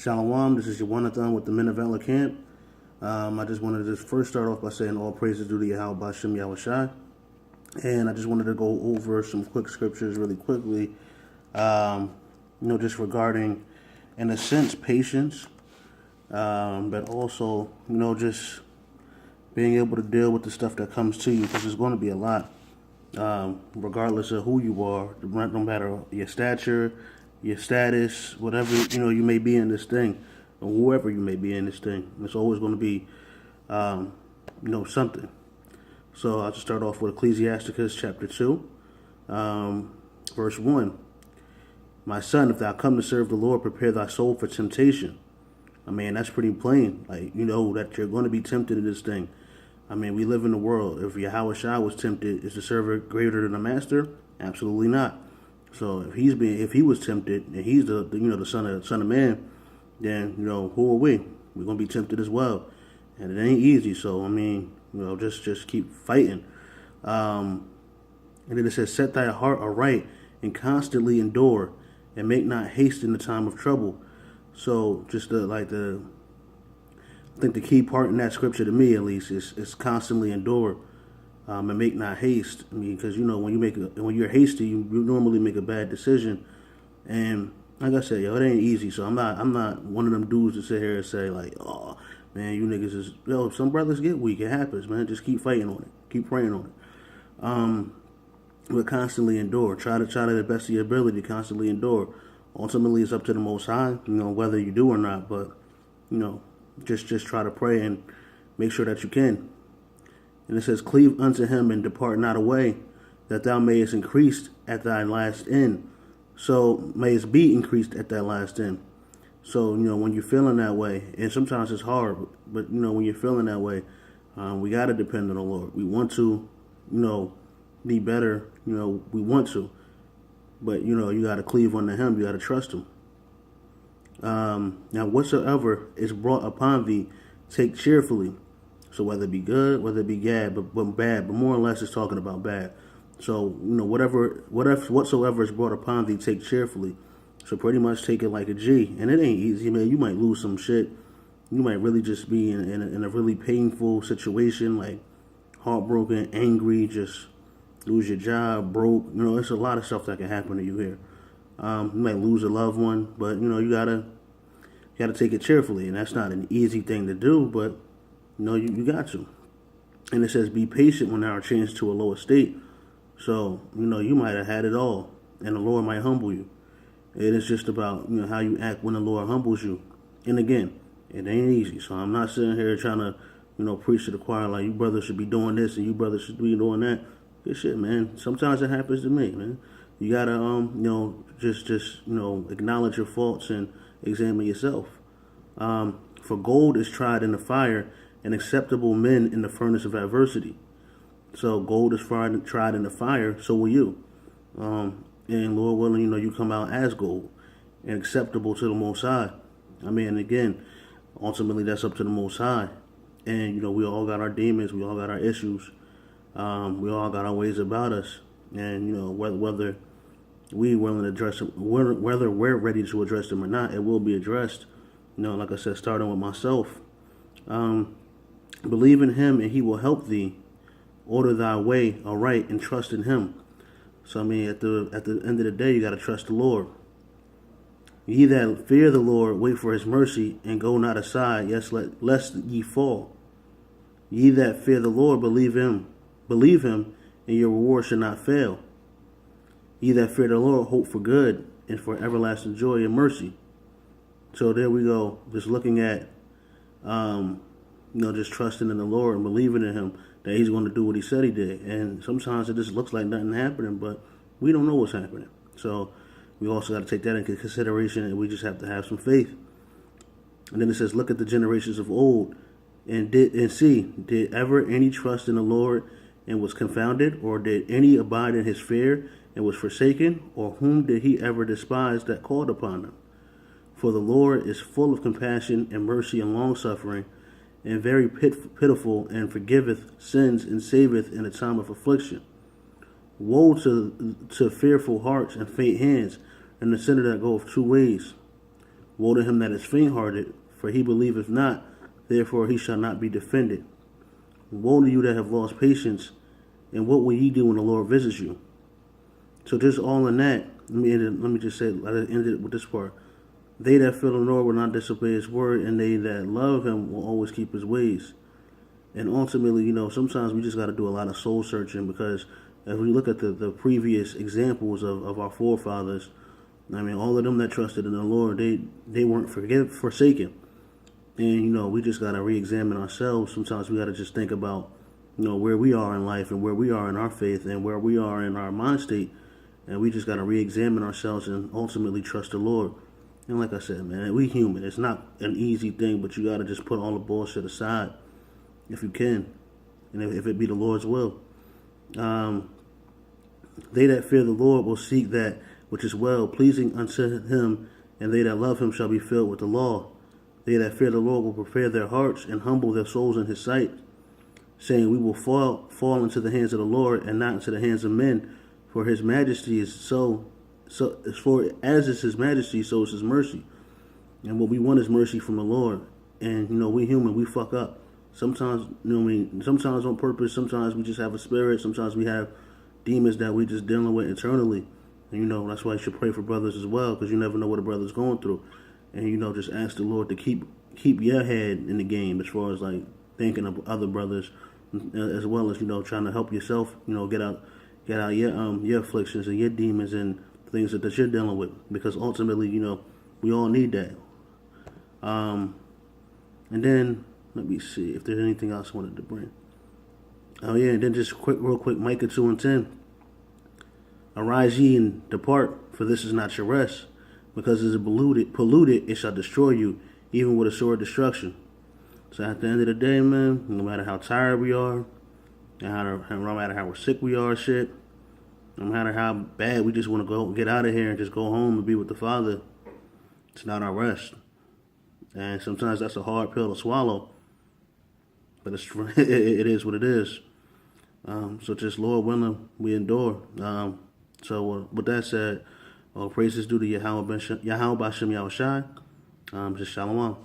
Shalom, this is your one-a-thon with the Men of Valor Camp. I just wanted to first start off by saying all praises due to Yahweh Bashem Yahushai. And I just wanted to go over some quick scriptures really quickly, just regarding, in a sense, patience, but also, just being able to deal with the stuff that comes to you, because there's going to be a lot, regardless of who you are, no matter your stature, your status, whatever, you may be in this thing, or whoever you may be in this thing. It's always going to be, something. So I'll just start off with Ecclesiaticus chapter 2, verse 1. My son, if thou come to serve the Lord, prepare thy soul for temptation. I mean, that's pretty plain. Like, that you're going to be tempted in this thing. I mean, we live in the world. If Yahweh Shai was tempted, is the servant greater than the master? Absolutely not. So if he was tempted, and he's the son of man, then who are we? We're gonna be tempted as well, and it ain't easy. So I mean, just keep fighting. And then it says, set thy heart aright and constantly endure, and make not haste in the time of trouble. So just I think the key part in that scripture, to me at least, is constantly endure, and make not haste. I mean, because when you're hasty, you normally make a bad decision, and like I said, it ain't easy. So I'm not one of them dudes to sit here and say like, oh man, you niggas is some brothers get weak. It happens, man. Just keep fighting on it, keep praying on it. But constantly endure. Try to the best of your ability to constantly endure. Ultimately, it's up to the Most High, whether you do or not. But just try to pray and make sure that you can. And it says, cleave unto him and depart not away, that thou mayest increase at thy last end. So mayest be increased at thy last end. So, when you're feeling that way, and sometimes it's hard, but, when you're feeling that way, we got to depend on the Lord. We want to, be better, we want to. But, you got to cleave unto him. You got to trust him. Now, whatsoever is brought upon thee, take cheerfully. So whether it be good, whether it be bad, but bad, but more or less it's talking about bad. So, whatsoever is brought upon thee, take cheerfully. So pretty much take it like a G. And it ain't easy, man. You might lose some shit. You might really just be in a really painful situation, like heartbroken, angry, just lose your job, broke. It's a lot of stuff that can happen to you here. You might lose a loved one, but, you gotta take it cheerfully. And that's not an easy thing to do, but, you got to. And it says, be patient when thou art changed to a lower state. So, you might have had it all, and the Lord might humble you. It is just about, how you act when the Lord humbles you. And again, it ain't easy. So I'm not sitting here trying to, preach to the choir like you brothers should be doing this and you brothers should be doing that. Good shit, man. Sometimes it happens to me, man. You gotta, just acknowledge your faults and examine yourself. For gold is tried in the fire, and acceptable men in the furnace of adversity. So gold is tried in the fire, so will you. And Lord willing, you come out as gold and acceptable to the Most High. I mean, again, ultimately that's up to the Most High. And, we all got our demons, we all got our issues. We all got our ways about us. And, whether we willing to address them, whether we're ready to address them or not, it will be addressed. Like I said, starting with myself. Believe in him and he will help thee. Order thy way aright and trust in him. So I mean, at the end of the day, you got to trust the Lord. Ye that fear the Lord, wait for his mercy, and go not aside, yes, lest ye fall. Ye that fear the Lord, believe him, and your reward shall not fail. Ye that fear the Lord, hope for good, and for everlasting joy and mercy. So there we go, just looking at, just trusting in the Lord and believing in him that he's going to do what he said he did. And sometimes it just looks like nothing happening, but we don't know what's happening. So we also got to take that into consideration, and we just have to have some faith. And then it says, look at the generations of old, and see, did ever any trust in the Lord and was confounded, or did any abide in his fear and was forsaken, or whom did he ever despise that called upon him? For the Lord is full of compassion and mercy and long-suffering, and very pitiful, and forgiveth sins and saveth in a time of affliction. Woe to fearful hearts and faint hands, and the sinner that goeth two ways. Woe to him that is faint-hearted, for he believeth not, therefore he shall not be defended. Woe to you that have lost patience, and what will ye do when the Lord visits you? So just all in that, let me just say, let it end it with this part. They that fear the Lord will not disobey his word, and they that love him will always keep his ways. And ultimately, sometimes we just got to do a lot of soul searching, because as we look at the previous examples of our forefathers, I mean, all of them that trusted in the Lord, they weren't forsaken. And, we just got to re-examine ourselves. Sometimes we got to just think about, where we are in life and where we are in our faith and where we are in our mind state. And we just got to re-examine ourselves and ultimately trust the Lord. And like I said, man, we human. It's not an easy thing, but you got to just put all the bullshit aside if you can. And if it be the Lord's will. They that fear the Lord will seek that which is well, pleasing unto him, and they that love him shall be filled with the law. They that fear the Lord will prepare their hearts and humble their souls in his sight, saying, we will fall into the hands of the Lord and not into the hands of men, for his majesty is for as is his majesty, so is his mercy. And what we want is mercy from the Lord. And we human, we fuck up. Sometimes, sometimes on purpose, sometimes we just have a spirit, sometimes we have demons that we just dealing with internally. And that's why you should pray for brothers as well, because you never know what a brother's going through. And just ask the Lord to keep your head in the game, as far as like thinking of other brothers, as well as trying to help yourself, get out your afflictions and your demons and things that you're dealing with, because ultimately we all need that. And then let me see if there's anything else I wanted to bring. Oh yeah, and then just real quick, Micah 2:10. Arise ye and depart, for this is not your rest, because it is polluted, it shall destroy you, even with a sword of destruction. So at the end of the day, man, no matter how tired we are, no matter how sick we are, no matter how bad we just want to go get out of here and just go home and be with the Father, it's not our rest. And sometimes that's a hard pill to swallow, but it is what it is. So just Lord willing, we endure. So with that said, all praises due to Yahweh Bashem Yahushai. Just Shalom.